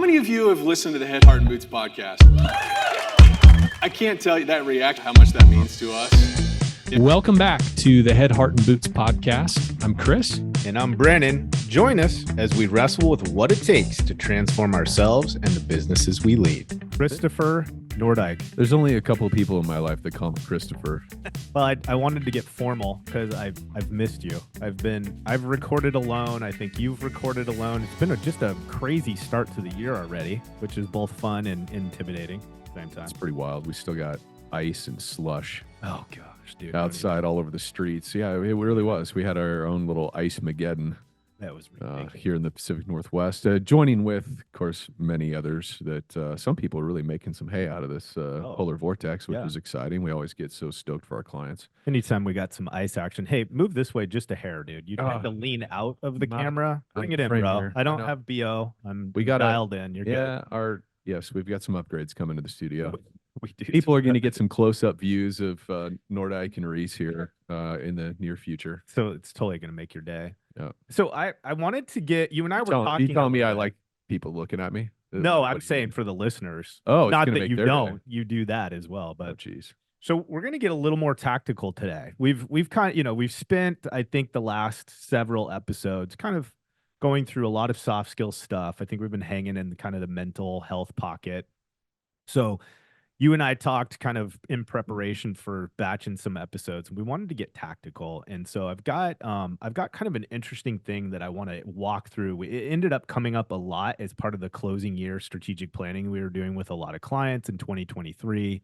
many of you have listened to the Head, Heart, and Boots podcast? I can't tell you that reaction, how much that means to us. Welcome back to the Head, Heart, and Boots podcast. I'm Chris. And I'm Brennan. Join us as we wrestle with what it takes to transform ourselves and the businesses we lead. Christopher Nordyke. There's only a couple of people in my life that call me Christopher. Well, I wanted to get formal because I've missed you. I've recorded alone. I think you've recorded alone. It's been just a crazy start to the year already, which is both fun and intimidating at the same time. It's pretty wild. We still got ice and slush. Oh gosh, dude! Outside all over the streets. Yeah, it really was. We had our own little ice-mageddon. That was ridiculous. Here in the Pacific Northwest, joining with, of course, many others that some people are really making some hay out of this polar vortex, which is exciting. We always get so stoked for our clients. Anytime we got some ice action. Hey, move this way just a hair, dude. You tend to lean out of the camera. Bring it in, bro. Here. I don't have BO. We got dialed in. You're good. Yes, we've got some upgrades coming to the studio. We do. People are going to get some close-up views of Nordyke and Reese here in the near future. So it's totally going to make your day. Yeah. So I wanted to get you and I were talking. You telling me I like people looking at me? No, I'm saying for the listeners. Oh, not that you don't. Day. You do that as well. But geez. So we're going to get a little more tactical today. We've kind of, we've spent, I think, the last several episodes kind of going through a lot of soft skill stuff. I think we've been hanging in kind of the mental health pocket. So you and I talked kind of in preparation for batching some episodes, and we wanted to get tactical. And so I've got kind of an interesting thing that I want to walk through. It ended up coming up a lot as part of the closing year strategic planning we were doing with a lot of clients in 2023.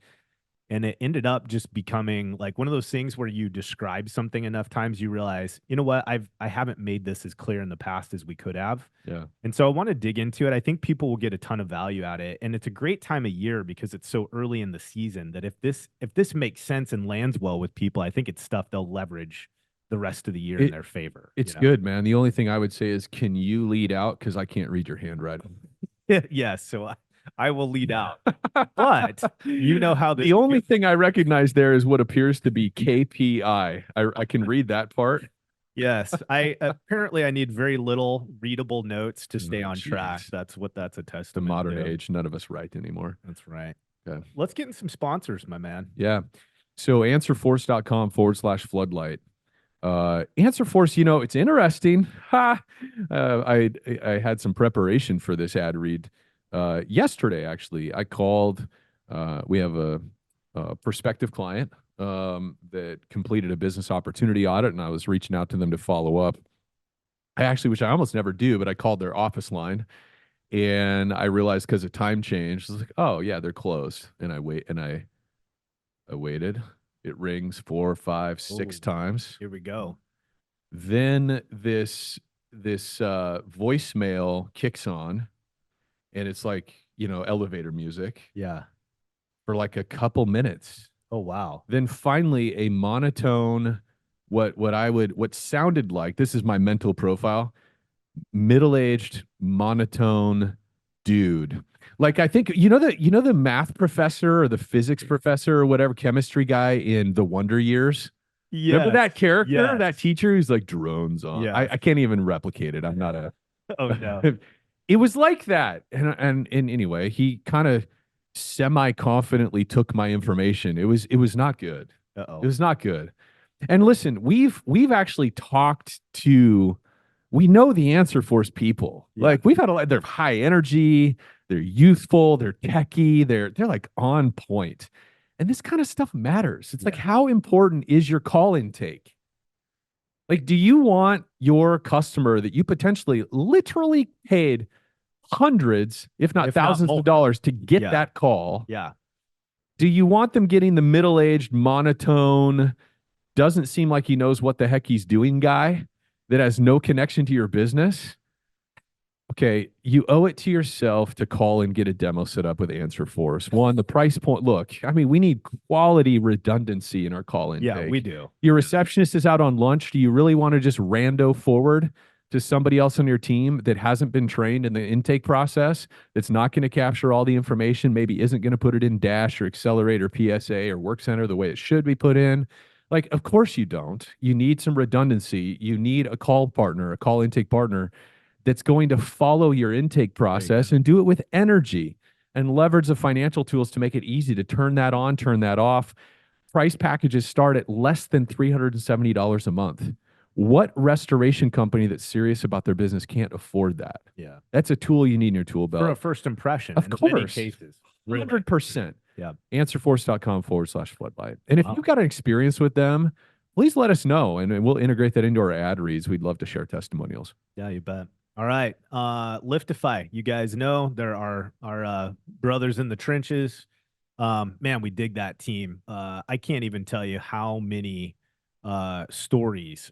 And it ended up just becoming like one of those things where you describe something enough times, you realize, you know what, I haven't made this as clear in the past as we could have. Yeah. And so I want to dig into it. I think people will get a ton of value out of it. And it's a great time of year because it's so early in the season that if this makes sense and lands well with people, I think it's stuff they'll leverage the rest of the year in their favor. It's good, man. The only thing I would say is, can you lead out? Because I can't read your handwriting. Yes. So I will lead out, but you know how the only thing I recognize there is what appears to be KPI. I can read that part. Yes, I need very little readable notes to stay on track. That's a testament. The modern age, none of us write anymore. That's right. Okay. Let's get in some sponsors, my man. Yeah. So answerforce.com/floodlight. AnswerForce, it's interesting. I had some preparation for this ad read. Yesterday, actually, I called, we have a prospective client that completed a business opportunity audit, and I was reaching out to them to follow up. Which I almost never do, but I called their office line, and I realized because of time change, I was like, oh yeah, they're closed. And I waited. It rings 4, 5, 6 times. Here we go. Then this voicemail kicks on. And it's like, elevator music. Yeah. For like a couple minutes. Oh, wow. Then finally a monotone, what sounded like, this is my mental profile, middle-aged, monotone dude. Like, I think, the math professor or the physics professor or whatever, chemistry guy in The Wonder Years? Yes. Remember that character, that teacher who's like drones on? Yeah. I can't even replicate it. I'm not a... Oh, no. It was like that. And anyway, he kind of semi-confidently took my information. It was not good. Uh-oh. It was not good. And listen, we've actually talked to, we know the AnswerForce people. Yeah. Like we've had they're high energy, they're youthful, they're techie, they're like on point. And this kind of stuff matters. It's like, how important is your call intake? Like, do you want your customer that you potentially literally paid hundreds, if not thousands of dollars to get that call? Yeah. Do you want them getting the middle-aged, monotone, doesn't seem like he knows what the heck he's doing guy that has no connection to your business? Okay, you owe it to yourself to call and get a demo set up with AnswerForce. One, the price point. Look, we need quality redundancy in our call intake. Yeah, we do. Your receptionist is out on lunch. Do you really want to just rando forward to somebody else on your team that hasn't been trained in the intake process, that's not going to capture all the information, maybe isn't going to put it in Dash or Accelerate or PSA or Workcenter the way it should be put in? Like, of course you don't. You need some redundancy. You need a call partner, a call intake partner that's going to follow your intake process and do it with energy and leverage the financial tools to make it easy to turn that on, turn that off. Price packages start at less than $370 a month. What restoration company that's serious about their business can't afford that? Yeah. That's a tool you need in your tool belt. For a first impression. Of in many course. cases. 100%. Yeah. Answerforce.com/floodlight. And if Wow. you've got an experience with them, please let us know, and we'll integrate that into our ad reads. We'd love to share testimonials. Yeah, you bet. All right. Liftify. You guys know there are our brothers in the trenches. Man, we dig that team. I can't even tell you how many stories,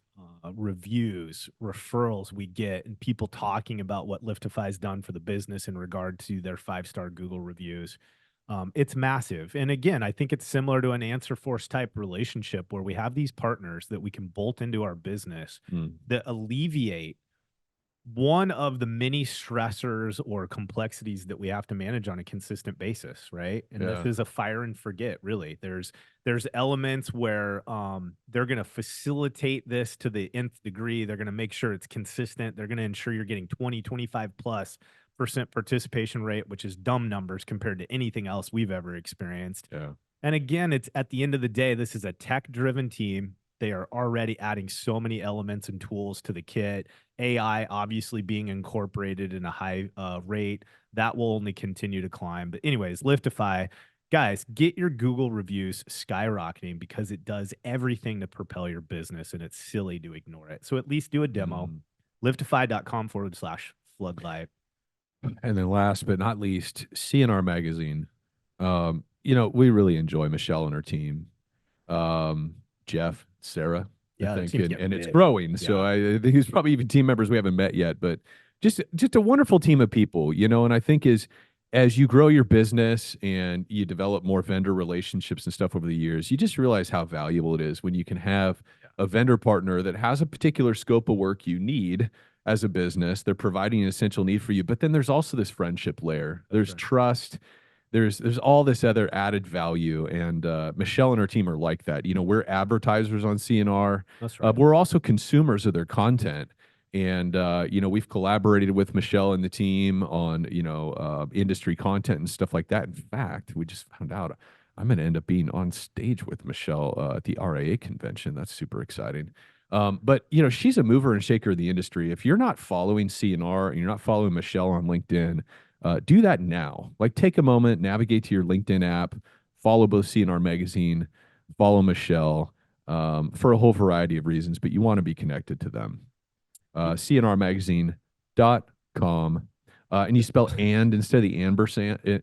reviews, referrals we get, and people talking about what Liftify's done for the business in regard to their 5-star Google reviews. It's massive. And again, I think it's similar to an Answer Force type relationship where we have these partners that we can bolt into our business that alleviate one of the many stressors or complexities that we have to manage on a consistent basis, right? And this is a fire and forget, really. There's elements where they're going to facilitate this to the nth degree. They're going to make sure it's consistent. They're going to ensure you're getting 20, 25+% participation rate, which is dumb numbers compared to anything else we've ever experienced. Yeah. And again, it's at the end of the day, this is a tech-driven team. They are already adding so many elements and tools to the kit. AI obviously being incorporated in a high rate. That will only continue to climb. But anyways, Liftify, guys, get your Google reviews skyrocketing because it does everything to propel your business, and it's silly to ignore it. So at least do a demo. Liftify.com/floodlight. And then last but not least, CNR Magazine. We really enjoy Michelle and her team. Jeff, Sarah, Yeah, I the think, team's and getting it's big. growing. So I think there's probably even team members we haven't met yet, but just a wonderful team of people, and I think as you grow your business and you develop more vendor relationships and stuff over the years, you just realize how valuable it is when you can have a vendor partner that has a particular scope of work you need as a business. They're providing an essential need for you, but then there's also this friendship layer. There's trust. There's all this other added value, and Michelle and her team are like that. We're advertisers on CNR. That's right. We're also consumers of their content, and we've collaborated with Michelle and the team on industry content and stuff like that. In fact, we just found out I'm going to end up being on stage with Michelle at the RIA convention. That's super exciting. But she's a mover and shaker of the industry. If you're not following CNR and you're not following Michelle on LinkedIn, do that now. Like, take a moment, navigate to your LinkedIn app, follow both CNR Magazine, follow Michelle for a whole variety of reasons, but you want to be connected to them. CNRmagazine.com. And you spell and instead of the ampersand, you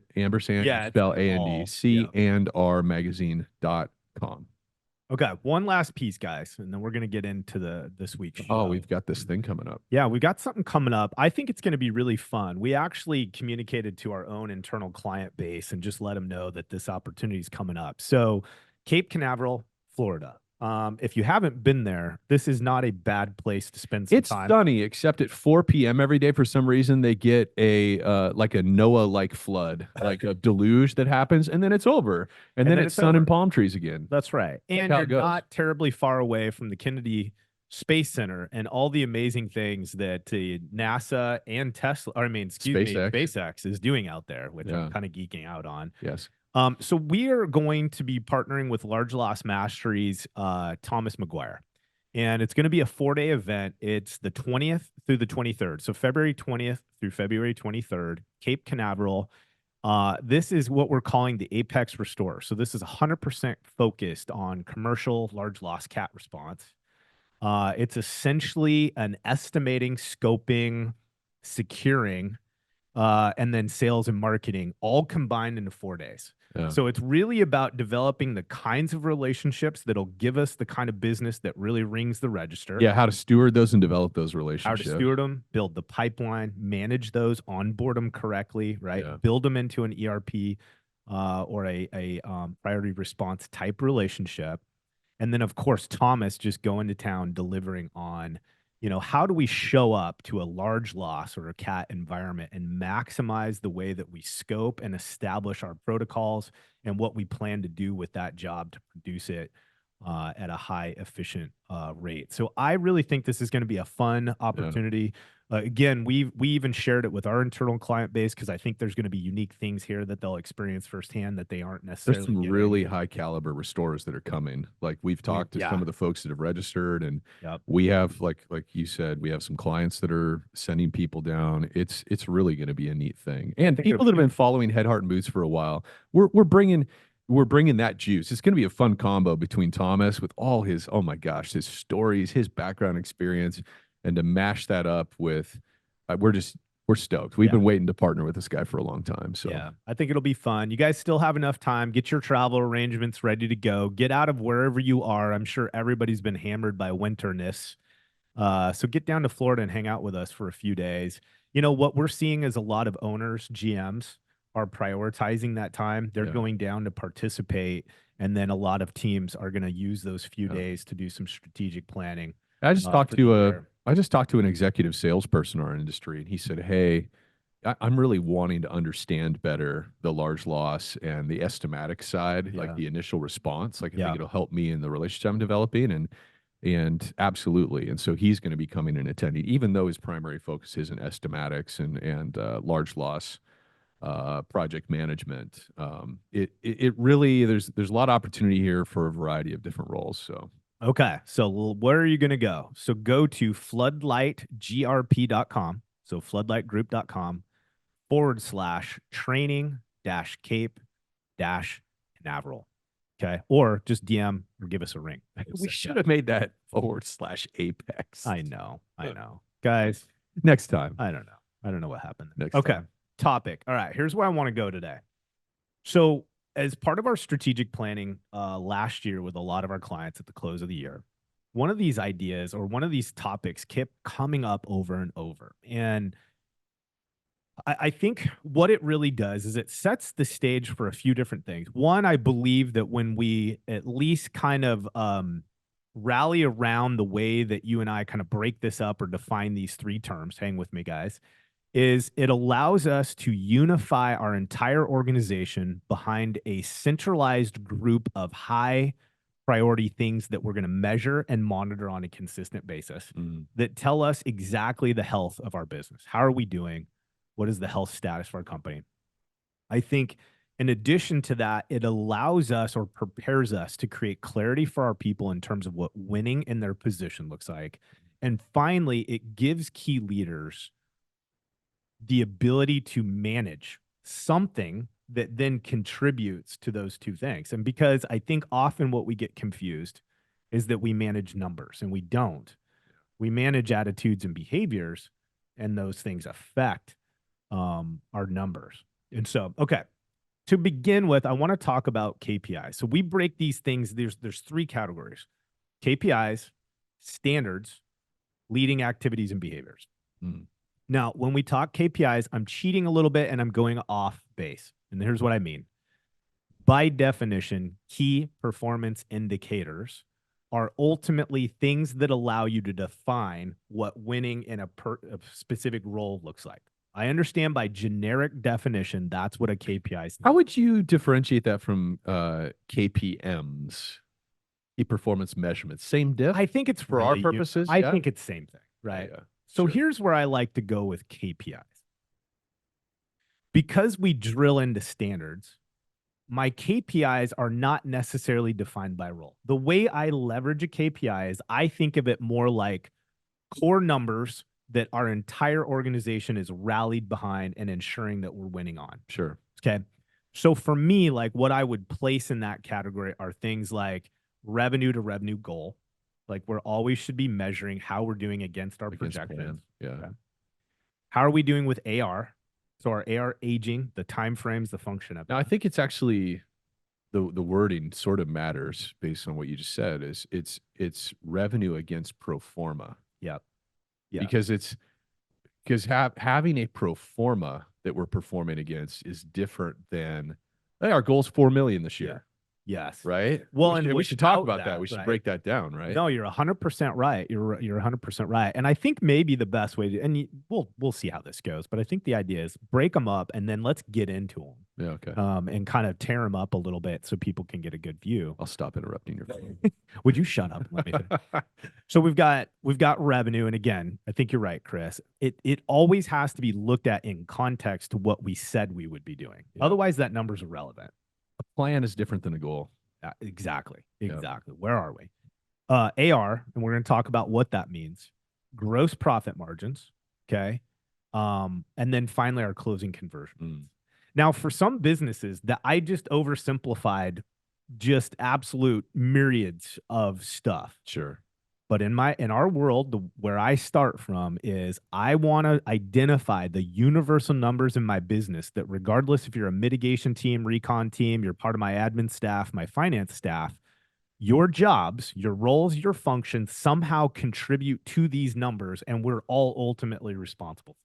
spell A-N-D, CNRmagazine.com. Okay, one last piece, guys, and then we're going to get into this week's show. Oh, we've got this thing coming up. Yeah, we got something coming up. I think it's going to be really fun. We actually communicated to our own internal client base and just let them know that this opportunity is coming up. So, Cape Canaveral, Florida. If you haven't been there, this is not a bad place to spend some time. It's sunny, except at 4 p.m. every day. For some reason, they get a like a Noah-like flood, like a deluge that happens, and then it's over. And then it's sun over. and palm trees again. That's right. And how you're it goes. not terribly far away from the Kennedy Space Center and all the amazing things that NASA and SpaceX is doing out there, which I'm kind of geeking out on. Yes. So we are going to be partnering with Large Loss Mastery's Thomas McGuire, and it's going to be a 4-day event. It's the 20th through the 23rd. So February 20th through February 23rd, Cape Canaveral. This is what we're calling the Apex Restore. So this is 100% focused on commercial large loss cat response. It's essentially an estimating, scoping, securing, and then sales and marketing all combined into 4 days. Yeah. So it's really about developing the kinds of relationships that'll give us the kind of business that really rings the register. Yeah, how to steward those and develop those relationships. How to steward them, build the pipeline, manage those, onboard them correctly, right? Yeah. Build them into an ERP or a priority response type relationship. And then, of course, Thomas just going to town delivering on, how do we show up to a large loss or a cat environment and maximize the way that we scope and establish our protocols and what we plan to do with that job to produce it at a high efficient rate. So I really think this is going to be a fun opportunity. Again, we even shared it with our internal client base because I think there's going to be unique things here that they'll experience firsthand that they aren't necessarily There's some getting. really high caliber restorers that are coming. Like we've talked to some of the folks that have registered, and Yep. we have like you said, we have some clients that are sending people down. It's really going to be a neat thing. And think people that have been following Head, Heart, and Boots for a while, we're bringing that juice. It's going to be a fun combo between Thomas with all his, oh my gosh, his stories, his background experience, and to mash that up with, we're stoked. We've been waiting to partner with this guy for a long time. So yeah, I think it'll be fun. You guys still have enough time. Get your travel arrangements ready to go. Get out of wherever you are. I'm sure everybody's been hammered by winterness. So get down to Florida and hang out with us for a few days. You know, what we're seeing is a lot of owners, GMs, are prioritizing that time. They're going down to participate. And then a lot of teams are going to use those few days to do some strategic planning. I just talked to an executive salesperson in our industry, and he said, "Hey, I'm really wanting to understand better the large loss and the estimatic side, like the initial response. Like I think it'll help me in the relationship I'm developing, and absolutely. And so he's going to be coming and attending, even though his primary focus is in estimatics and large loss project management. It really there's a lot of opportunity here for a variety of different roles. So." Okay. So where are you going to go? So go to floodlightgrp.com. So floodlightgroup.com/training-cape-canaveral. Okay. Or just DM or give us a ring. We should have made that /Apex. I know. Guys, next time. I don't know. I don't know what happened. Next okay. time. Topic. All right. Here's where I want to go today. So as part of our strategic planning last year with a lot of our clients at the close of the year, one of these ideas or one of these topics kept coming up over and over. And I think what it really does is it sets the stage for a few different things. One, I believe that when we at least kind of rally around the way that you and I kind of break this up or define these three terms, hang with me, guys, is it allows us to unify our entire organization behind a centralized group of high priority things that we're going to measure and monitor on a consistent basis that tell us exactly the health of our business. How are we doing? What is the health status of our company? I think in addition to that, it allows us or prepares us to create clarity for our people in terms of what winning in their position looks like. And finally, it gives key leaders the ability to manage something that then contributes to those two things. And because I think often what we get confused is that we manage numbers, and we don't. We manage attitudes and behaviors, and those things affect our numbers. And so, okay, to begin with, I want to talk about KPIs. So we break these things. There's three categories: KPIs, standards, leading activities and behaviors. Now, when we talk KPIs, I'm cheating a little bit and I'm going off base. And here's what I mean. By definition, key performance indicators are ultimately things that allow you to define what winning in a specific role looks like. I understand by generic definition, that's what a KPI is. How would you differentiate that from KPMs, key performance measurements? Same diff? I think it's for our purposes. I think it's same thing, right? Yeah. So here's where I like to go with KPIs. Because we drill into standards, my KPIs are not necessarily defined by role. The way I leverage a KPI is I think of it more like core numbers that our entire organization is rallied behind and ensuring that we're winning on. Sure. Okay. So for me, like what I would place in that category are things like revenue to revenue goal. Like we're always should be measuring how we're doing against our projections. Yeah. Okay. How are we doing with AR? So our AR aging, the time frames, the function of it. Now, I think it's actually the wording sort of matters based on what you just said. Is it's revenue against pro forma. Yep. Yeah. Because having a pro forma that we're performing against is different than, hey, our goal's 4 million this year. Yes. right? Well, we and should talk without about that. We should right? break that down, right? No, you're 100% right. You're 100% right. And I think maybe the best way to, and we'll see how this goes, but I think the idea is break them up and then let's get into them. Yeah, okay. And kind of tear them up a little bit so people can get a good view. I'll stop interrupting your phone. Would you shut up? Let me finish. So we've got revenue, and again, I think you're right, Chris. It always has to be looked at in context to what we said we would be doing. Yeah. Otherwise, that number's irrelevant. A plan is different than a goal. Exactly. Yeah. Where are we? AR, and we're going to talk about what that means. Gross profit margins, okay, and then finally our closing conversion. Now, for some businesses that I just oversimplified, just absolute myriads of stuff. Sure. But in our world, where I start from is I want to identify the universal numbers in my business that regardless if you're a mitigation team, recon team, you're part of my admin staff, my finance staff, your jobs, your roles, your functions somehow contribute to these numbers, and we're all ultimately responsible.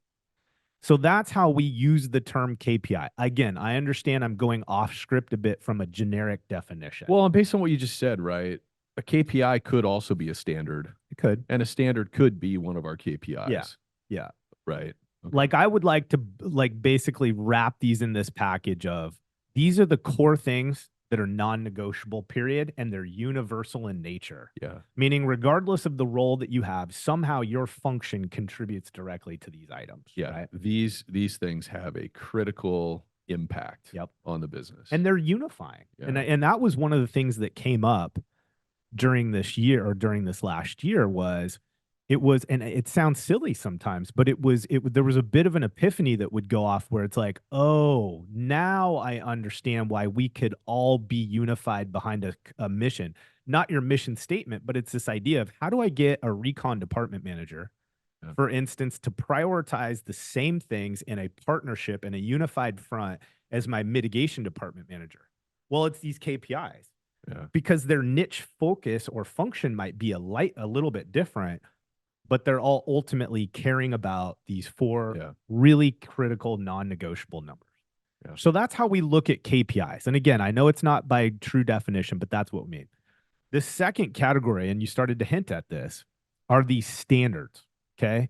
So that's how we use the term KPI. Again, I understand I'm going off script a bit from a generic definition. Well, and based on what you just said, right? A KPI could also be a standard. It could. And a standard could be one of our KPIs. Yeah. Yeah. Right. Okay. Like I would like to basically wrap these in this package of these are the core things that are non-negotiable, period, and they're universal in nature. Yeah. Meaning regardless of the role that you have, somehow your function contributes directly to these items. Yeah. Right? These things have a critical impact on the business. And they're unifying. Yeah. And that was one of the things that came up during this year or during this last year and it sounds silly sometimes, but there was a bit of an epiphany that would go off where it's like, oh, now I understand why we could all be unified behind a mission, not your mission statement, but it's this idea of how do I get a recon department manager, for instance, to prioritize the same things in a partnership and a unified front as my mitigation department manager? Well, it's these KPIs. Yeah. Because their niche focus or function might be a little bit different, but they're all ultimately caring about these four really critical non-negotiable numbers. Yeah. So that's how we look at KPIs. And again, I know it's not by true definition, but that's what we mean. The second category, and you started to hint at this, are these standards. Okay.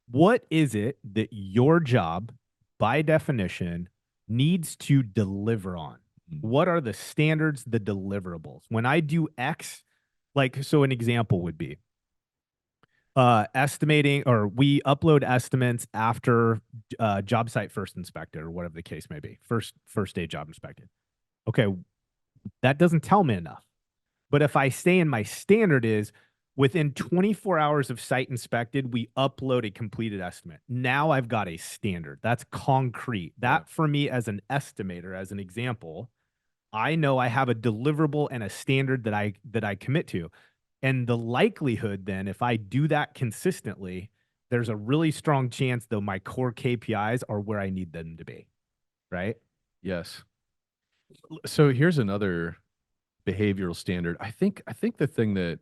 What is it that your job, by definition, needs to deliver on? What are the standards, the deliverables? When I do X, so an example would be estimating, or we upload estimates after job site first inspected, or whatever the case may be, first day job inspected. Okay, that doesn't tell me enough. But if I stay in my standard is within 24 hours of site inspected, we upload a completed estimate. Now I've got a standard. That's concrete. That for me as an estimator, as an example, I know I have a deliverable and a standard that I commit to. And the likelihood then, if I do that consistently, there's a really strong chance though my core KPIs are where I need them to be. Right? Yes. So here's another behavioral standard. I think the thing that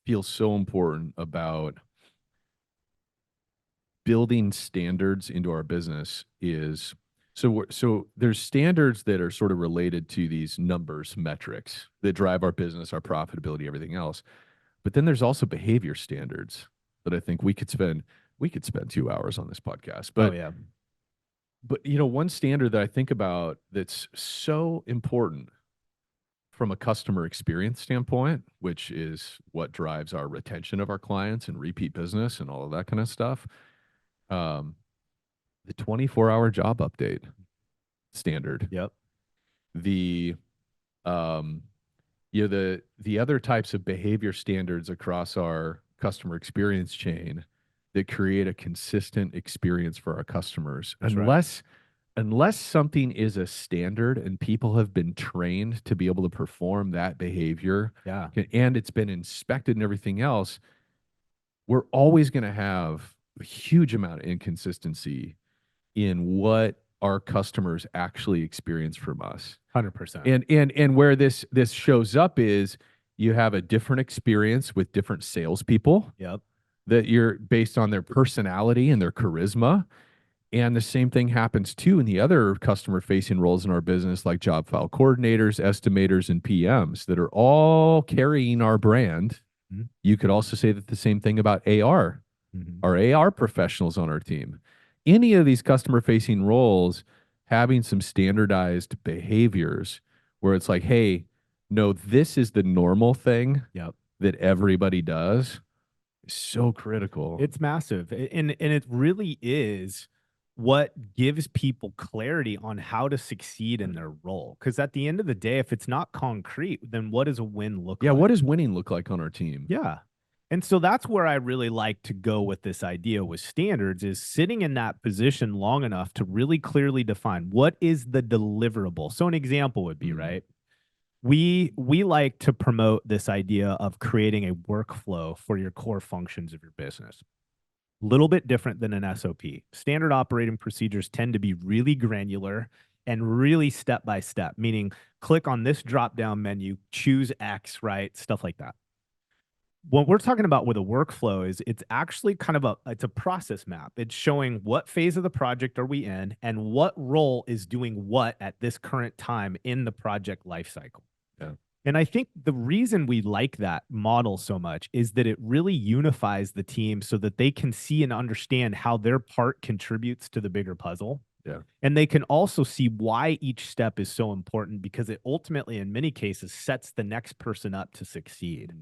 feels so important about building standards into our business is so there's standards that are sort of related to these numbers, metrics that drive our business, our profitability, everything else. But then there's also behavior standards that I think we could spend 2 hours on this podcast. But but one standard that I think about that's so important from a customer experience standpoint, which is what drives our retention of our clients and repeat business and all of that kind of stuff. The 24-hour job update standard. Yep. The the other types of behavior standards across our customer experience chain that create a consistent experience for our customers. Unless something is a standard and people have been trained to be able to perform that behavior, and it's been inspected and everything else, we're always going to have a huge amount of inconsistency in what our customers actually experience from us. 100%. And where this shows up is you have a different experience with different salespeople. Yep. That you're based on their personality and their charisma. And the same thing happens too in the other customer facing roles in our business, like job file coordinators, estimators, and PMs that are all carrying our brand. Mhm. You could also say that the same thing about AR, Mhm. our AR professionals on our team. Any of these customer facing roles having some standardized behaviors where it's like, hey, no, this is the normal thing Yep. that everybody does is so critical. It's massive. And it really is what gives people clarity on how to succeed in their role. Because at the end of the day, if it's not concrete, then what does a win look Yeah, like? what does winning look like on our team? Yeah. And so that's where I really like to go with this idea with standards is sitting in that position long enough to really clearly define what is the deliverable. So an example would be, right? We like to promote this idea of creating a workflow for your core functions of your business. A little bit different than an SOP. Standard operating procedures tend to be really granular and really step by step, meaning click on this drop down menu, choose X, right? Stuff like that. What we're talking about with a workflow is it's actually kind of it's a process map. It's showing what phase of the project are we in and what role is doing what at this current time in the project lifecycle. Yeah. And I think the reason we like that model so much is that it really unifies the team so that they can see and understand how their part contributes to the bigger puzzle. Yeah. And they can also see why each step is so important because it ultimately, in many cases, sets the next person up to succeed.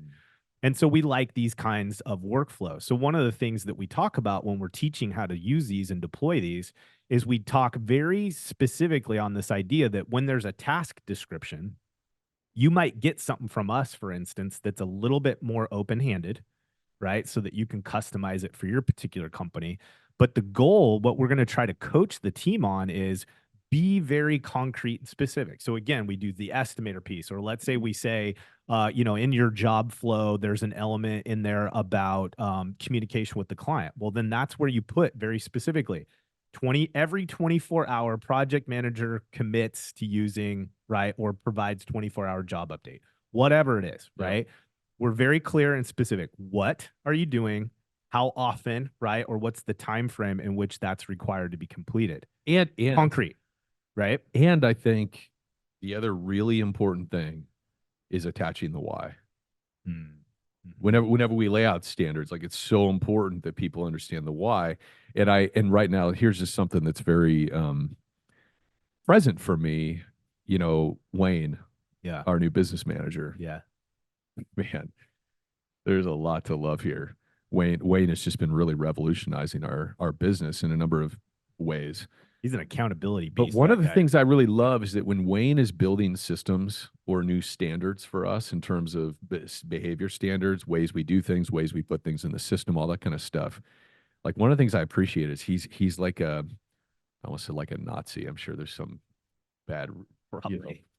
And so we like these kinds of workflows. So one of the things that we talk about when we're teaching how to use these and deploy these is we talk very specifically on this idea that when there's a task description, you might get something from us, for instance, that's a little bit more open-handed, right? So that you can customize it for your particular company. But the goal, what we're going to try to coach the team on is be very concrete and specific. So again, we do the estimator piece, or let's say we say, in your job flow, there's an element in there about communication with the client. Well, then that's where you put very specifically every 24-hour project manager commits to using, right, or provides 24-hour job update, whatever it is, right? We're very clear and specific. What are you doing? How often, right? Or what's the time frame in which that's required to be completed? And Concrete, right? And I think the other really important thing is attaching the why. Whenever we lay out standards, like it's so important that people understand the why. And right now, here's just something that's very present for me. Wayne, Yeah. our new business manager. Yeah. Man, there's a lot to love here. Wayne has just been really revolutionizing our business in a number of ways. He's an accountability But beast. one that of the guy. things I really love is that when Wayne is building systems or new standards for us in terms of behavior standards, ways we do things, ways we put things in the system, all that kind of stuff. Like one of the things I appreciate is he's like I almost said like a Nazi. I'm sure there's some bad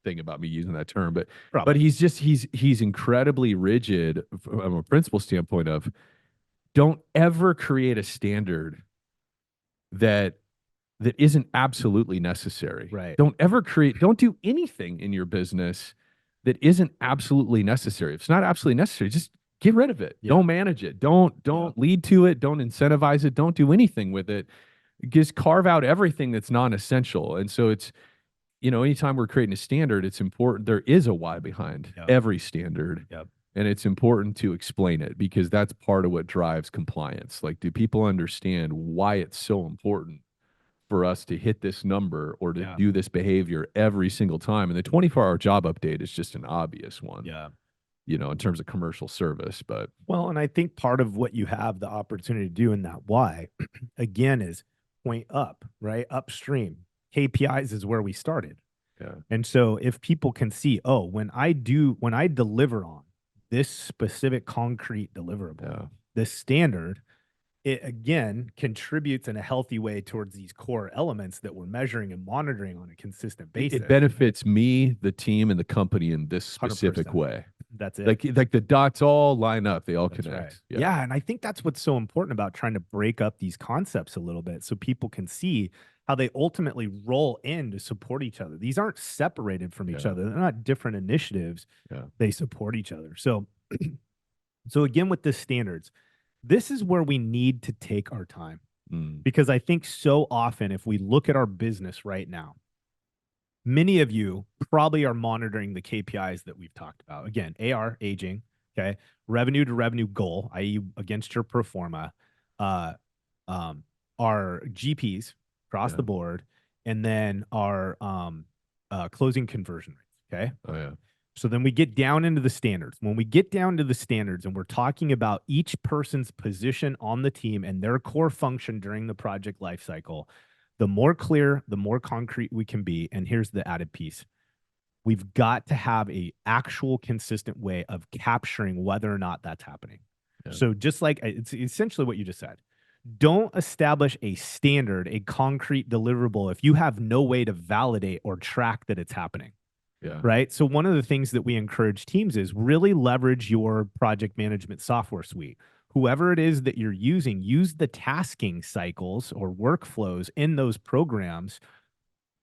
thing about me using that term, but he's incredibly rigid from a principle standpoint of don't ever create a standard that isn't absolutely necessary. Right. Don't do anything in your business that isn't absolutely necessary. If it's not absolutely necessary, just get rid of it. Yeah. Don't manage it. Don't lead to it. Don't incentivize it. Don't do anything with it. Just carve out everything that's non-essential. And so it's, anytime we're creating a standard, it's important. There is a why behind every standard. Yep. And it's important to explain it because that's part of what drives compliance. Like, do people understand why it's so important for us to hit this number or to do this behavior every single time? And the 24-hour job update is just an obvious one. Yeah. In terms of commercial service, but well, and I think part of what you have the opportunity to do in that why, again, is point up, right? Upstream. KPIs is where we started. Yeah. And so if people can see, oh, when I deliver on this specific concrete deliverable, this standard, it again contributes in a healthy way towards these core elements that we're measuring and monitoring on a consistent basis. It benefits me, the team, and the company in this specific 100%. way. That's it. Like the dots all line up, they all That's connect. right. Yeah, and I think that's what's so important about trying to break up these concepts a little bit so people can see how they ultimately roll in to support each other. These aren't separated from each other. They're not different initiatives. They support each other. So again, with the standards, this is where we need to take our time. Because I think so often, if we look at our business right now, many of you probably are monitoring the KPIs that we've talked about. Again, AR, aging, okay, revenue to revenue goal, i.e., against your pro forma, our GPs across the board, and then our closing conversion rates. Okay. Oh yeah. So then we get down into the standards. When we get down to the standards and we're talking about each person's position on the team and their core function during the project lifecycle, the more clear, the more concrete we can be. And here's the added piece. We've got to have a actual consistent way of capturing whether or not that's happening. Yeah. So just like it's essentially what you just said. Don't establish a standard, a concrete deliverable if you have no way to validate or track that it's happening. Yeah. Right. So one of the things that we encourage teams is really leverage your project management software suite. Whoever it is that you're using, use the tasking cycles or workflows in those programs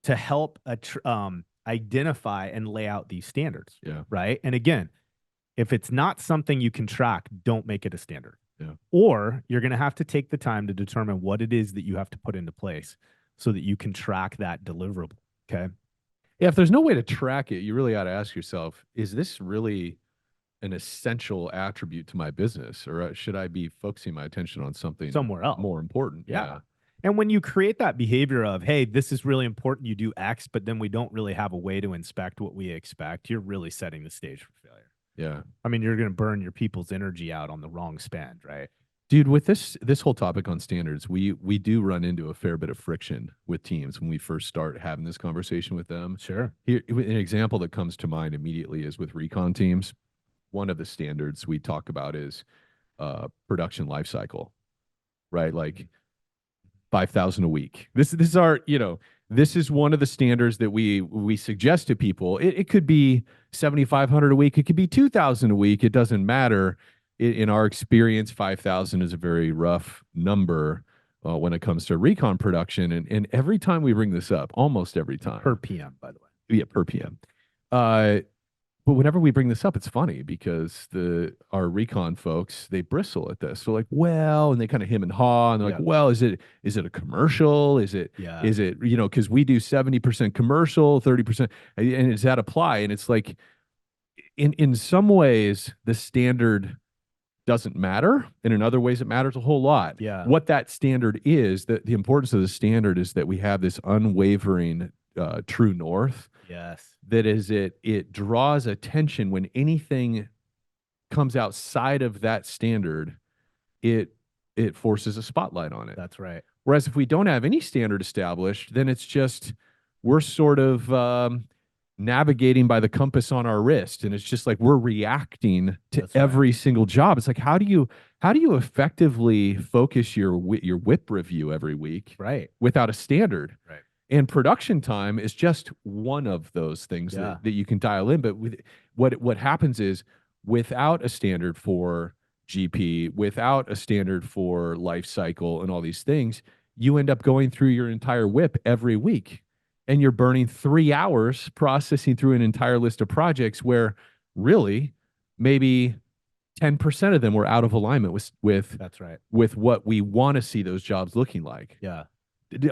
to help identify and lay out these standards. Yeah. Right. And again, if it's not something you can track, don't make it a standard. Yeah. Or you're going to have to take the time to determine what it is that you have to put into place so that you can track that deliverable. Okay. Yeah, if there's no way to track it, you really ought to ask yourself, is this really an essential attribute to my business, or should I be focusing my attention on something somewhere else more important? Yeah. And when you create that behavior of, hey, this is really important, you do X, but then we don't really have a way to inspect what we expect, you're really setting the stage for failure. Yeah. I mean, you're going to burn your people's energy out on the wrong spend, right? Dude, with this whole topic on standards, we do run into a fair bit of friction with teams when we first start having this conversation with them. Sure. Here, an example that comes to mind immediately is with recon teams. One of the standards we talk about is production life cycle, right? Like 5,000 a week. This is our, this is one of the standards that we suggest to people. It could be 7,500 a week. It could be 2,000 a week. It doesn't matter. In our experience, 5,000 is a very rough number when it comes to recon production. And every time we bring this up, almost every time. Per PM, by the way. Yeah, per PM. But whenever we bring this up, it's funny because our recon folks, they bristle at this. They're like, well, and they kind of hem and haw, and they're like, well, is it a commercial? Is it, because we do 70% commercial, 30%, and does that apply? And it's like, in some ways, the standard doesn't matter, and in other ways it matters a whole lot. Yeah. What that standard is, the importance of the standard is that we have this unwavering true north. Yes. That is it draws attention when anything comes outside of that standard, it forces a spotlight on it. That's right. Whereas if we don't have any standard established, then it's just we're sort of navigating by the compass on our wrist, and it's just like we're reacting to every single job. It's like how do you effectively focus your whip review every week, right, without a standard, right? And production time is just one of those things that you can dial in. But with what happens is without a standard for GP, without a standard for life cycle and all these things, you end up going through your entire whip every week. And you're burning 3 hours processing through an entire list of projects where really maybe 10% of them were out of alignment with that's right, with what we want to see those jobs looking like. Yeah.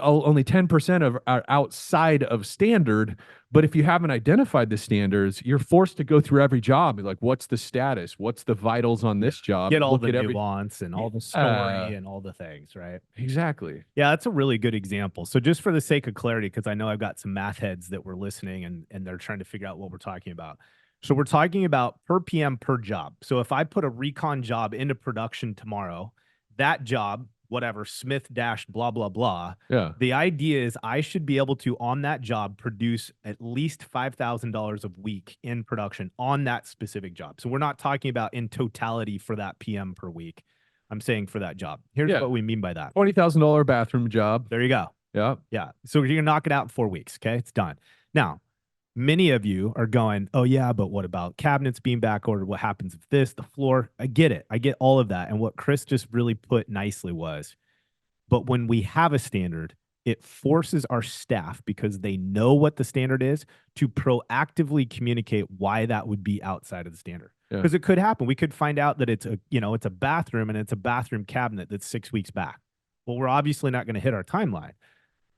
Only 10% are outside of standard. But if you haven't identified the standards, you're forced to go through every job and like, what's the status? What's the vitals on this job? Get all the nuance and all the story and all the things, right? Exactly. Yeah, that's a really good example. So just for the sake of clarity, because I know I've got some math heads that were listening and they're trying to figure out what we're talking about. So we're talking about per PM per job. So if I put a recon job into production tomorrow, that job, whatever, Smith dash blah, blah, blah. Yeah. The idea is I should be able to, on that job, produce at least $5,000 a week in production on that specific job. So we're not talking about in totality for that PM per week. I'm saying for that job. Here's what we mean by that. $20,000 bathroom job. There you go. Yeah. Yeah. So you're going to knock it out in 4 weeks. Okay. It's done. Now, many of you are going, oh yeah, but what about cabinets being back ordered? What happens if this, the floor? I get it. I get all of that. And what Chris just really put nicely was, but when we have a standard, it forces our staff, because they know what the standard is, to proactively communicate why that would be outside of the standard. Because it could happen. We could find out that it's a bathroom and it's a bathroom cabinet that's 6 weeks back. Well, we're obviously not going to hit our timeline.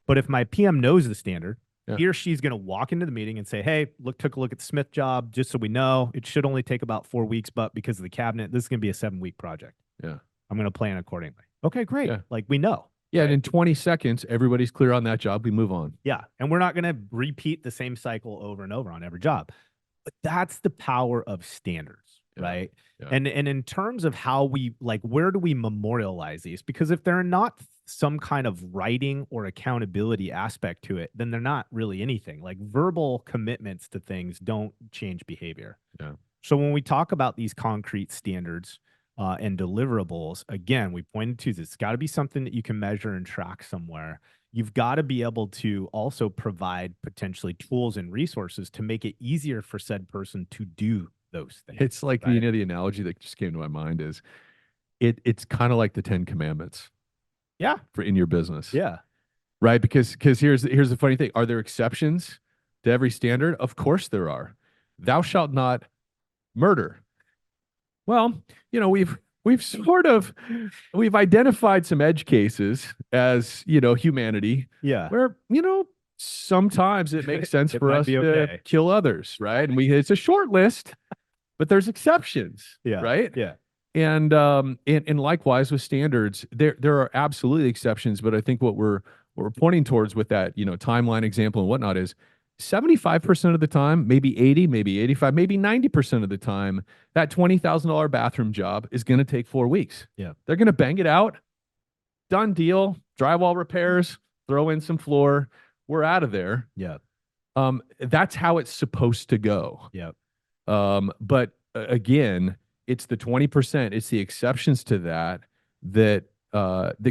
But if my PM knows the standard, Yeah. he or she's going to walk into the meeting and say, hey, took a look at the Smith job, just so we know it should only take about 4 weeks, but because of the cabinet, this is going to be a 7-week project. Yeah. I'm going to plan accordingly. Okay, great. Yeah. Like we know. Yeah. Right? And in 20 seconds, everybody's clear on that job. We move on. Yeah. And we're not going to repeat the same cycle over and over on every job. But that's the power of standards, Yeah. right? Yeah. And in terms of how we, like, where do we memorialize these? Because if they're not some kind of writing or accountability aspect to it, then they're not really anything. Like verbal commitments to things don't change behavior. Yeah. So when we talk about these concrete standards and deliverables, again, we pointed to this. It's got to be something that you can measure and track somewhere. You've got to be able to also provide potentially tools and resources to make it easier for said person to do those things. It's like, right? the analogy that just came to my mind is it's kind of like the 10 Commandments. Yeah. For in your business. Yeah. Right. Because here's the funny thing. Are there exceptions to every standard? Of course there are. Thou shalt not murder. Well, we've identified some edge cases as, humanity. Yeah. Where, sometimes it makes sense It for might us be to okay. kill others. Right. And it's a short list, but there's exceptions. Yeah. Right. Yeah. And likewise with standards, there are absolutely exceptions, but I think what we're pointing towards with that, timeline example and whatnot is 75% of the time, maybe 80, maybe 85, maybe 90% of the time, that $20,000 bathroom job is going to take 4 weeks. Yeah. They're going to bang it out. Done deal. Drywall repairs, throw in some floor. We're out of there. Yeah. That's how it's supposed to go. Yeah. But again, it's the 20%. It's the exceptions to that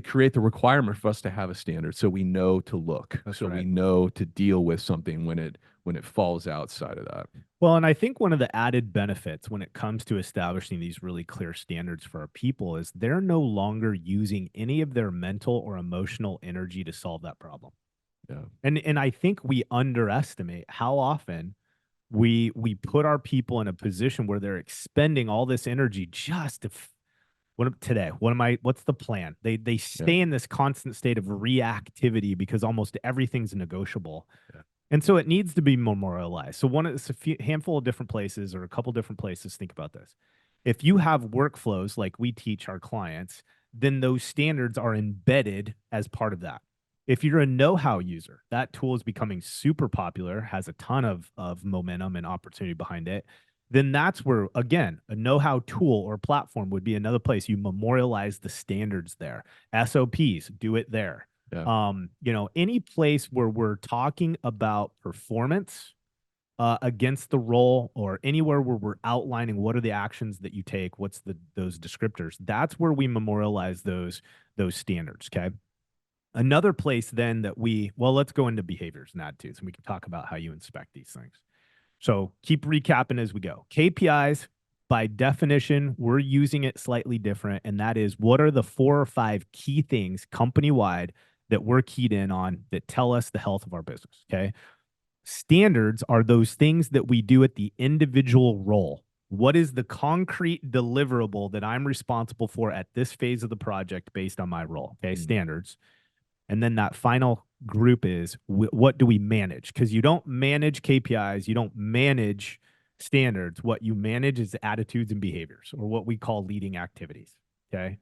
create the requirement for us to have a standard, so we know to look, That's so right. we know to deal with something when it falls outside of that. Well, and I think one of the added benefits when it comes to establishing these really clear standards for our people is they're no longer using any of their mental or emotional energy to solve that problem. Yeah. And I think we underestimate how often we put our people in a position where they're expending all this energy just to what's the plan? They stay in this constant state of reactivity because almost everything's negotiable. Yeah. And so it needs to be memorialized. So handful of different places or a couple different places, think about this. If you have workflows like we teach our clients, then those standards are embedded as part of that. If you're a know-how user, that tool is becoming super popular, has a ton of momentum and opportunity behind it. Then that's where, again, a know-how tool or platform would be another place you memorialize the standards there. SOPs, do it there. Yeah. Any place where we're talking about performance against the role, or anywhere where we're outlining what are the actions that you take, what's those descriptors, that's where we memorialize those standards, okay? Another place then that let's go into behaviors and attitudes, and we can talk about how you inspect these things. So keep recapping as we go. KPIs, by definition, we're using it slightly different. And that is, what are the 4 or 5 key things company-wide that we're keyed in on that tell us the health of our business, okay? Standards are those things that we do at the individual role. What is the concrete deliverable that I'm responsible for at this phase of the project based on my role, okay? Standards. And then that final group is what do we manage? Because you don't manage KPIs, you don't manage standards. What you manage is attitudes and behaviors, or what we call leading activities. Okay.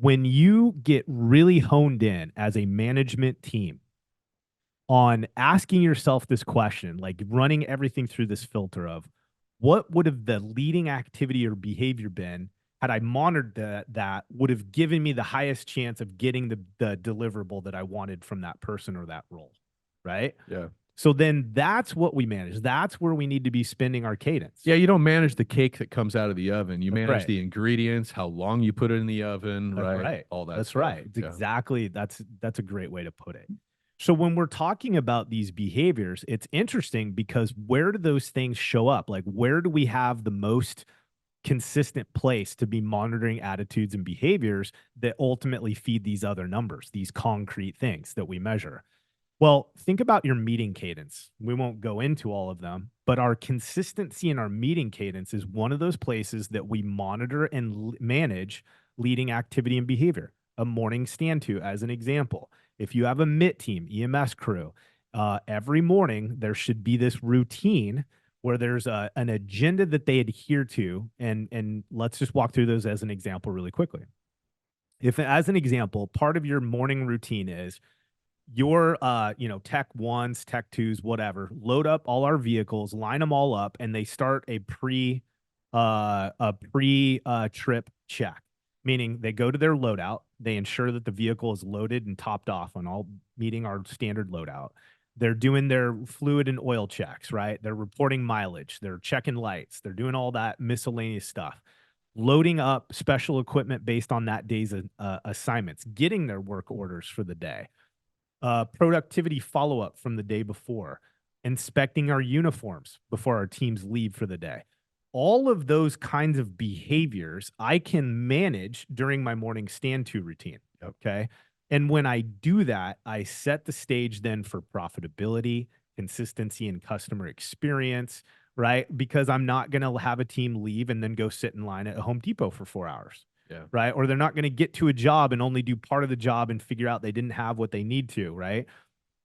When you get really honed in as a management team on asking yourself this question, like running everything through this filter of what would have the leading activity or behavior been had I monitored that would have given me the highest chance of getting the deliverable that I wanted from that person or that role, right? Yeah. So then that's what we manage. That's where we need to be spending our cadence. Yeah, you don't manage the cake that comes out of the oven. You manage right. the ingredients, how long you put it in the oven, That's right? All that That's stuff. right. It's Yeah. exactly, that's a great way to put it. So when we're talking about these behaviors, it's interesting because where do those things show up? Like, where do we have the most consistent place to be monitoring attitudes and behaviors that ultimately feed these other numbers, these concrete things that we measure? Well, think about your meeting cadence. We won't go into all of them, but our consistency in our meeting cadence is one of those places that we monitor and manage leading activity and behavior. a morning stand to as an example. If you have a MIT team, EMS crew, every morning there should be this routine where there's an agenda that they adhere to. And let's just walk through those as an example really quickly. If, as an example, part of your morning routine is your tech ones, tech twos, whatever, load up all our vehicles, line them all up, and they start a pre trip check, meaning they go to their loadout, they ensure that the vehicle is loaded and topped off on all meeting our standard loadout. They're doing their fluid and oil checks, right? They're reporting mileage, they're checking lights, they're doing all that miscellaneous stuff, loading up special equipment based on that day's assignments, getting their work orders for the day, productivity follow-up from the day before, inspecting our uniforms before our teams leave for the day. All of those kinds of behaviors I can manage during my morning stand to routine. Okay. And when I do that, I set the stage then for profitability, consistency, and customer experience, right? Because I'm not going to have a team leave and then go sit in line at a Home Depot for 4 hours. Yeah. Right. Or they're not going to get to a job and only do part of the job and figure out they didn't have what they need to. Right.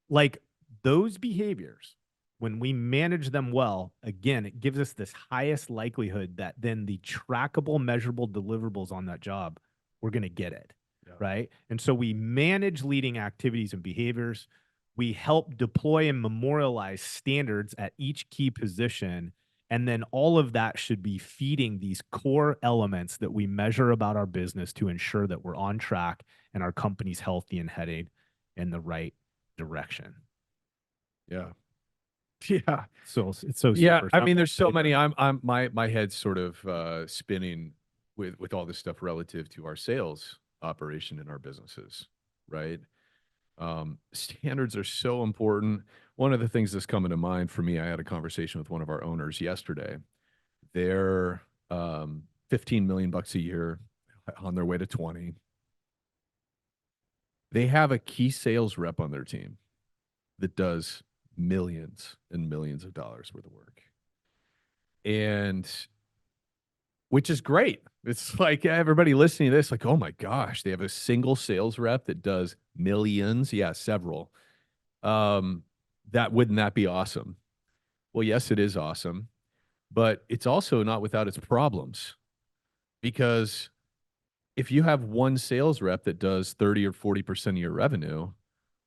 Like those behaviors, when we manage them well, again, it gives us this highest likelihood that then the trackable, measurable deliverables on that job, we're going to get it. Yeah. Right. And so we manage leading activities and behaviors. We help deploy and memorialize standards at each key position. And then all of that should be feeding these core elements that we measure about our business to ensure that we're on track and our company's healthy and headed in the right direction. Yeah. Yeah. So it's so yeah. super I mean, simple. there's so many. My head's sort of spinning with all this stuff relative to our sales operation in our businesses, right? Standards are so important. One of the things that's coming to mind for me, I had a conversation with one of our owners yesterday. They're 15 million bucks a year, on their way to 20. They have a key sales rep on their team that does millions and millions of dollars worth of work. And which is great. It's like everybody listening to this, like, oh my gosh, they have a single sales rep that does millions. Yeah, several. Wouldn't that be awesome? Well, yes, it is awesome, but it's also not without its problems, because if you have one sales rep that does 30 or 40% of your revenue,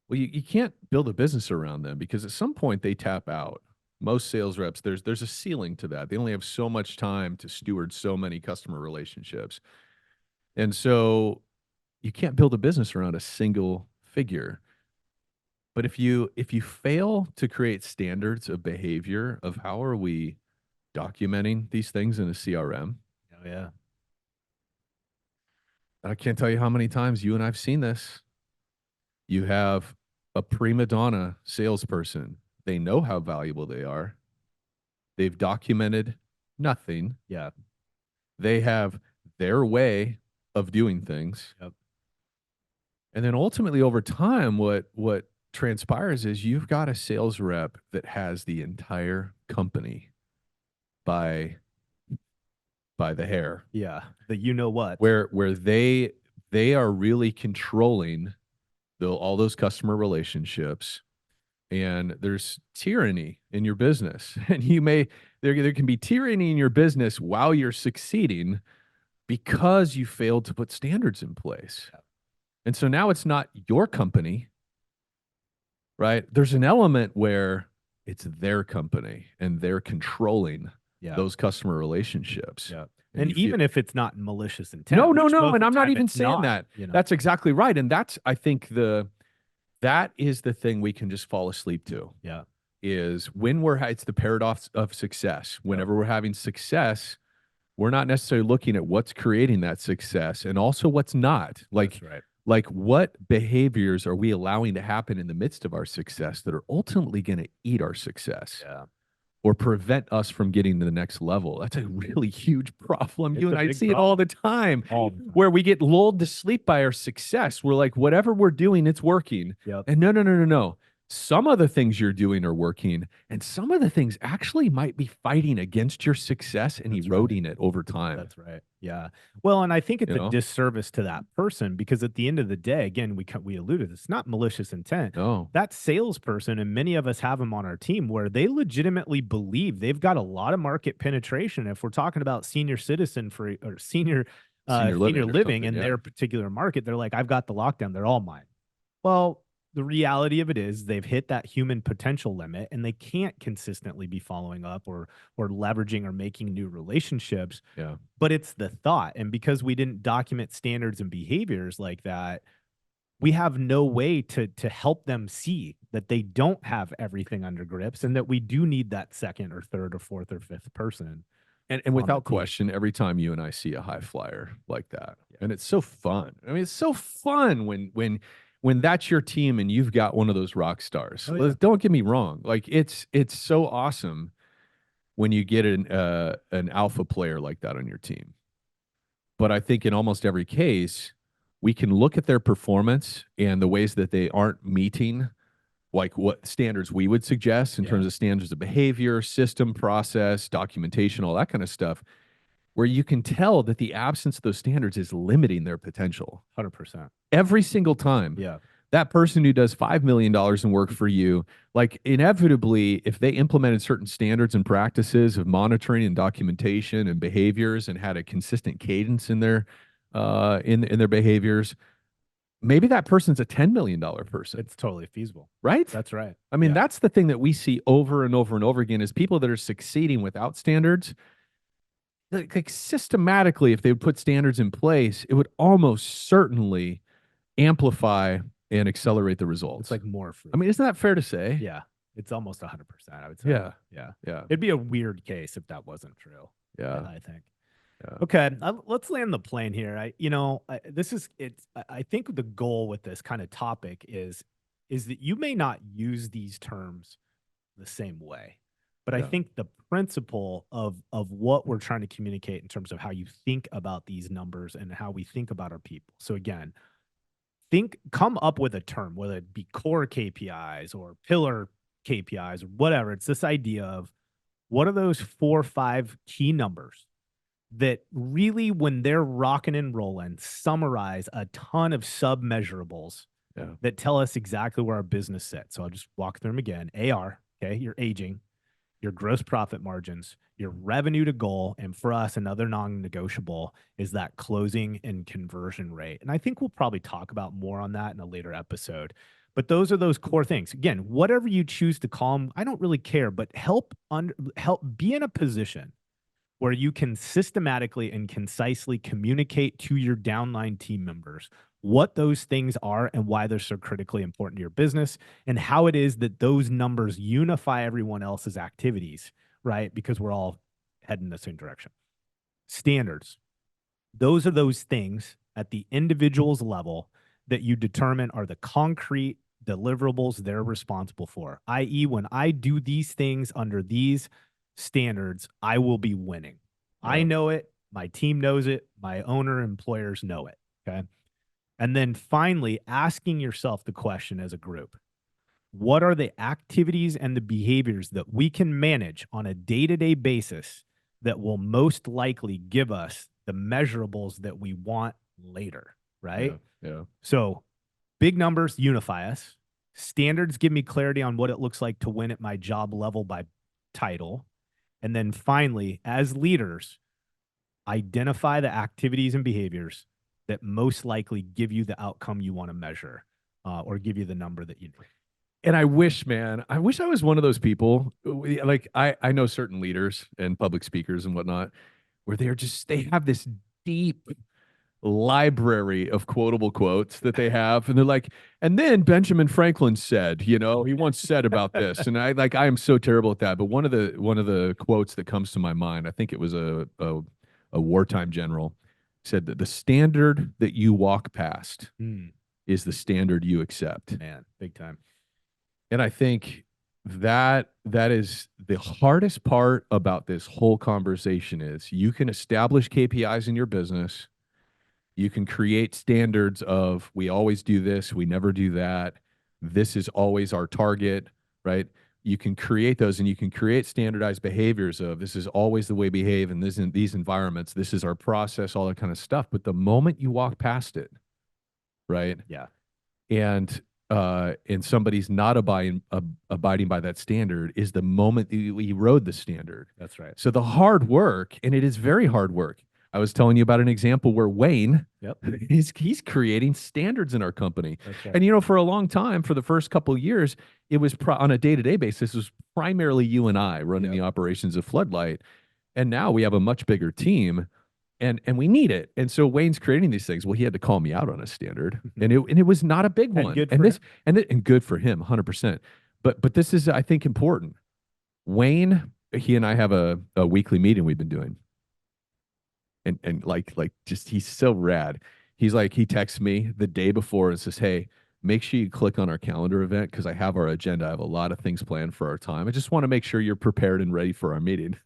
well, you can't build a business around them, because at some point they tap out. Most sales reps, there's a ceiling to that. They only have so much time to steward so many customer relationships. And so you can't build a business around a single figure. But if you fail to create standards of behavior of how are we documenting these things in a CRM? Oh yeah. I can't tell you how many times you and I've seen this. You have a prima donna salesperson. They know how valuable they are. They've documented nothing. Yeah. They have their way of doing things. Yep. And then ultimately over time, what transpires is you've got a sales rep that has the entire company by the hair. Yeah. The you know what. Where they are really controlling all those customer relationships. And there's tyranny in your business, and there can be tyranny in your business while you're succeeding because you failed to put standards in place. And so now it's not your company, right? There's an element where it's their company and they're controlling those customer relationships. Yeah. And even if it's not malicious intent. No. And I'm not even saying that. You know? That's exactly right. And that's, I think that is the thing we can just fall asleep to. Yeah. Is when it's the paradox of success. Whenever we're having success, we're not necessarily looking at what's creating that success and also what's not. That's right. Like what behaviors are we allowing to happen in the midst of our success that are ultimately going to eat our success? Yeah. Or prevent us from getting to the next level. That's a really huge problem. It's you and a I big see it all the time. Where Where we get lulled to sleep by our success. We're like, whatever we're doing, it's working. Yep. And no. some of the things you're doing are working, and some of the things actually might be fighting against your success and That's eroding it over time. That's right. Yeah. Well, and I think it's You a know? disservice to that person because at the end of the day, again, we alluded, it's not malicious intent. No. That salesperson, and many of us have them on our team where they legitimately believe they've got a lot of market penetration. If we're talking about senior citizen for or Senior living or living something, in yeah. their particular market, they're like, I've got the lockdown. They're all mine. Well, the reality of it is they've hit that human potential limit and they can't consistently be following up or leveraging or making new relationships. Yeah. But it's the thought. And because we didn't document standards and behaviors like that, we have no way to help them see that they don't have everything under grips and that we do need that second or third or fourth or fifth person. And the without team. question, every time you and I see a high flyer like that, and it's so fun. I mean, it's so fun when that's your team and you've got one of those rock stars. Oh, yeah. Don't get me wrong. Like it's so awesome when you get an alpha player like that on your team. But I think in almost every case, we can look at their performance and the ways that they aren't meeting like what standards we would suggest in Yeah. terms of standards of behavior, system, process, documentation, all that kind of stuff, where you can tell that the absence of those standards is limiting their potential 100%. every single time. Yeah. That person who does $5 million in work for you, like inevitably, if they implemented certain standards and practices of monitoring and documentation and behaviors and had a consistent cadence in their in their behaviors, maybe that person's a $10 million person, It's totally feasible. right? That's right. I mean, Yeah. that's the thing that we see over and over and over again is people that are succeeding without standards. Like systematically, if they would put standards in place, it would almost certainly amplify and accelerate the results. It's like more fruit. I mean, isn't that fair to say? yeah, it's almost 100%, I would say. Yeah. Yeah. Yeah. It'd be a weird case if that wasn't true. Yeah. I think. Yeah. Okay, let's land the plane here. I think the goal with this kind of topic is that you may not use these terms the same way, but I Yeah. think the principle of what we're trying to communicate in terms of how you think about these numbers and how we think about our people. So again, come up with a term, whether it be core KPIs or pillar KPIs or whatever. It's this idea of what are those 4 or 5 key numbers that really, when they're rocking and rolling, summarize a ton of sub measurables Yeah. that tell us exactly where our business sits. So I'll just walk through them again. AR, okay, your aging, your gross profit margins, your revenue to goal, and for us, another non-negotiable is that closing and conversion rate. And I think we'll probably talk about more on that in a later episode. But those are those core things. Again, whatever you choose to call them, I don't really care, but help be in a position where you can systematically and concisely communicate to your downline team members what those things are and why they're so critically important to your business and how it is that those numbers unify everyone else's activities, right? Because we're all heading in the same direction. Standards. Those are those things at the individual's level that you determine are the concrete deliverables they're responsible for, i.e., when I do these things under these standards, I will be winning. Yeah. I know it. My team knows it. My owner, employers know it. Okay. And then finally, asking yourself the question as a group, what are the activities and the behaviors that we can manage on a day-to-day basis that will most likely give us the measurables that we want later, right? Yeah. So big numbers unify us. Standards give me clarity on what it looks like to win at my job level by title. And then finally, as leaders, identify the activities and behaviors that most likely give you the outcome you want to measure or give you the number that you need. And I wish, man, I was one of those people. Like I know certain leaders and public speakers and whatnot, where they have this deep library of quotable quotes that they have. And they're like, and then Benjamin Franklin said, he once said about this. And I am so terrible at that. But one of the quotes that comes to my mind, I think it was a wartime general, said that the standard that you walk past is the standard you accept. Man, big time. And I think that is the hardest part about this whole conversation is you can establish KPIs in your business. You can create standards of we always do this, we never do that. This is always our target, right? You can create those, and you can create standardized behaviors of this is always the way we behave in these environments. This is our process, all that kind of stuff. But the moment you walk past it, right? Yeah. And somebody's not abiding by that standard is the moment that you erode the standard. That's right. So the hard work, and it is very hard work. I was telling you about an example where Wayne, Yep. he's creating standards in our company. That's right. And you know, for a long time, for the first couple of years, it was on a day-to-day basis, it was primarily you and I running the operations of Floodlight. And now we have a much bigger team, and we need it. And so Wayne's creating these things. Well, he had to call me out on a standard, and it was not a big one. And good for him, 100%. But this is, I think, important. Wayne, he and I have a weekly meeting we've been doing. And like just he's so rad. He's like, he texts me the day before and says, hey, make sure you click on our calendar event because I have our agenda. I have a lot of things planned for our time. I just want to make sure you're prepared and ready for our meeting.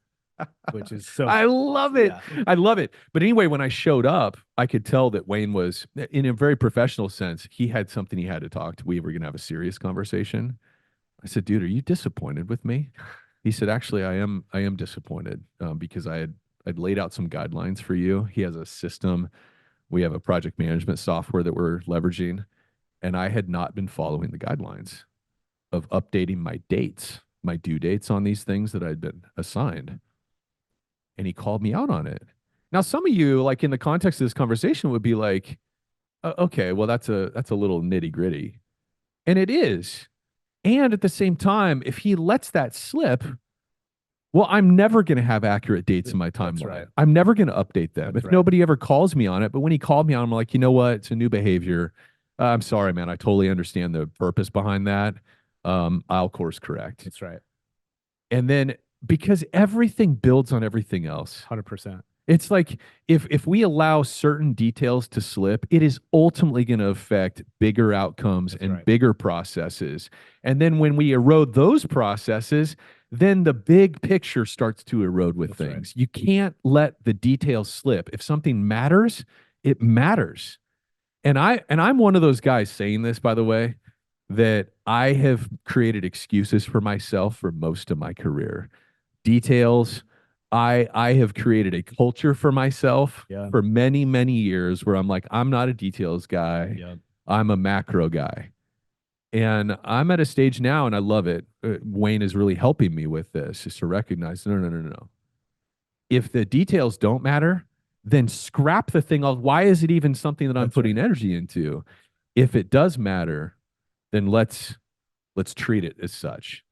Which is so I love it. Yeah. I love it. But anyway, when I showed up, I could tell that Wayne was, in a very professional sense, he had something he had to talk to. We were going to have a serious conversation. I said, dude, are you disappointed with me? He said, actually, I am disappointed because I'd laid out some guidelines for you. He has a system. We have a project management software that we're leveraging. And I had not been following the guidelines of updating my dates, my due dates on these things that I'd been assigned. And he called me out on it. Now, some of you, like in the context of this conversation, would be like, okay, well, that's a little nitty gritty. And it is. And at the same time, if he lets that slip, well, I'm never going to have accurate dates in my timeline. Right. I'm never going to update them That's if nobody ever calls me on it. But when he called me on it, I'm like, you know what? It's a new behavior. I'm sorry, man. I totally understand the purpose behind that. I'll course correct. That's right. And then because everything builds on everything else. 100%. It's like if we allow certain details to slip, it is ultimately going to affect bigger outcomes and bigger processes. And then when we erode those processes, then the big picture starts to erode with things. You can't let the details slip. If something matters, it matters. And I'm one of those guys saying this, by the way, that I have created excuses for myself for most of my career. Details. I have created a culture for myself for many, many years where I'm like, I'm not a details guy. I'm a macro guy. And I'm at a stage now, and I love it. Wayne is really helping me with this, is to recognize, no. If the details don't matter, then scrap the thing. Why is it even something that I'm putting energy into? If it does matter, then let's treat it as such.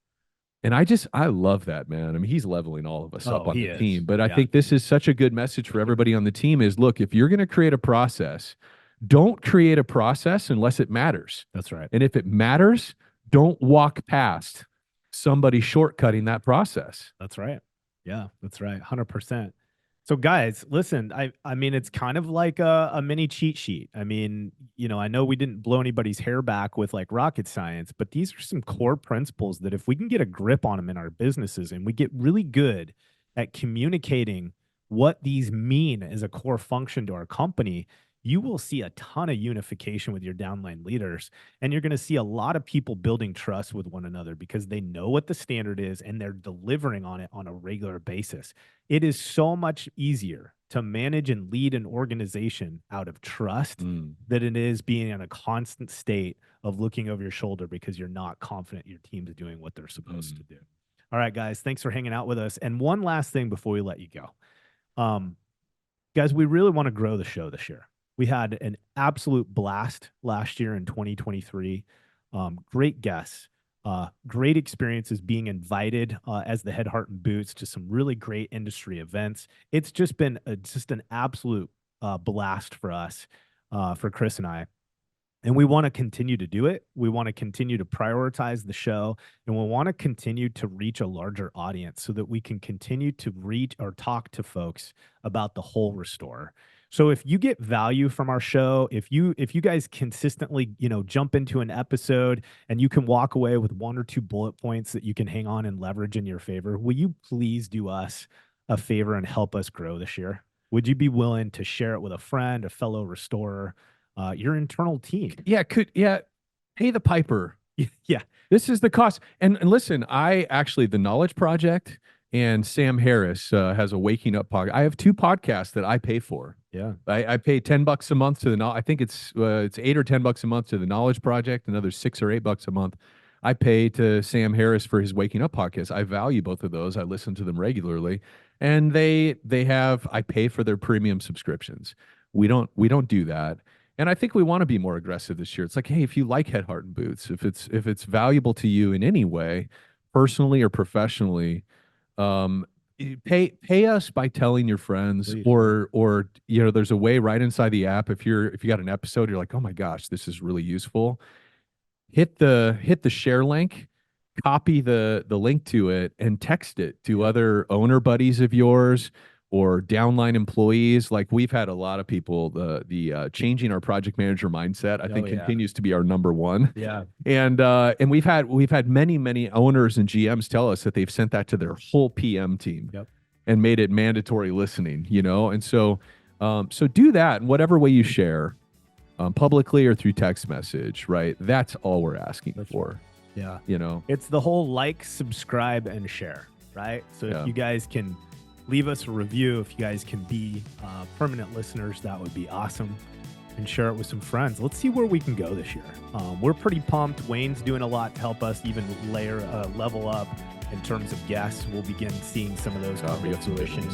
And I love that, man. I mean, he's leveling all of us up on the team. But I think this is such a good message for everybody on the team is, look, if you're going to create a process, don't create a process unless it matters. That's right. And if it matters, don't walk past somebody shortcutting that process. That's right. Yeah, that's right. 100%. So guys, listen, I mean, it's kind of like a mini cheat sheet. I mean, you know, I know we didn't blow anybody's hair back with like rocket science, but these are some core principles that if we can get a grip on them in our businesses and we get really good at communicating what these mean as a core function to our company, you will see a ton of unification with your downline leaders. And you're going to see a lot of people building trust with one another because they know what the standard is and they're delivering on it on a regular basis. It is so much easier to manage and lead an organization out of trust than it is being in a constant state of looking over your shoulder because you're not confident your team is doing what they're supposed to do. All right, guys, thanks for hanging out with us. And one last thing before we let you go. Guys, we really want to grow the show this year. We had an absolute blast last year in 2023. Great guests, great experiences being invited as the Head, Heart, and Boots to some really great industry events. It's just been just an absolute blast for us, for Chris and I. And we want to continue to do it. We want to continue to prioritize the show, and we want to continue to reach a larger audience so that we can continue to reach or talk to folks about the whole restore. So if you get value from our show, if you guys consistently, you know, jump into an episode and you can walk away with 1 or 2 bullet points that you can hang on and leverage in your favor, will you please do us a favor and help us grow this year? Would you be willing to share it with a friend, a fellow restorer, your internal team? Yeah, pay the piper Yeah. This is the cost. And listen, the Knowledge Project and Sam Harris has a Waking Up podcast. I have 2 podcasts that I pay for. Yeah. I pay $10 a month to I think it's $8 or $10 a month to the Knowledge Project, another $6 or $8 a month. I pay to Sam Harris for his Waking Up podcast. I value both of those. I listen to them regularly, and I pay for their premium subscriptions. We don't do that. And I think we want to be more aggressive this year. It's like, hey, if you like Head, Heart, and Boots, if it's valuable to you in any way, personally or professionally, pay us by telling your friends, Please. or there's a way right inside the app. If you got an episode, you're like, oh my gosh, this is really useful. Hit the share link, copy the link to it, and text it to other owner buddies of yours or downline employees. Like, we've had a lot of people, the changing our project manager mindset, I think continues to be our number one. Yeah. And we've had many owners and GMs tell us that they've sent that to their whole PM team. Yep. And made it mandatory listening, and so do that in whatever way you share, publicly or through text message, right? That's all we're asking for. Yeah. It's the whole like, subscribe, and share, right? So if you guys can leave us a review, if you guys can be permanent listeners, that would be awesome. And share it with some friends. Let's see where we can go this year. We're pretty pumped. Wayne's doing a lot to help us even level up in terms of guests. We'll begin seeing some of those come to fruition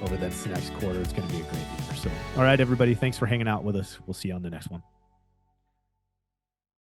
over this next quarter. It's going to be a great year. So, all right, everybody, thanks for hanging out with us. We'll see you on the next one.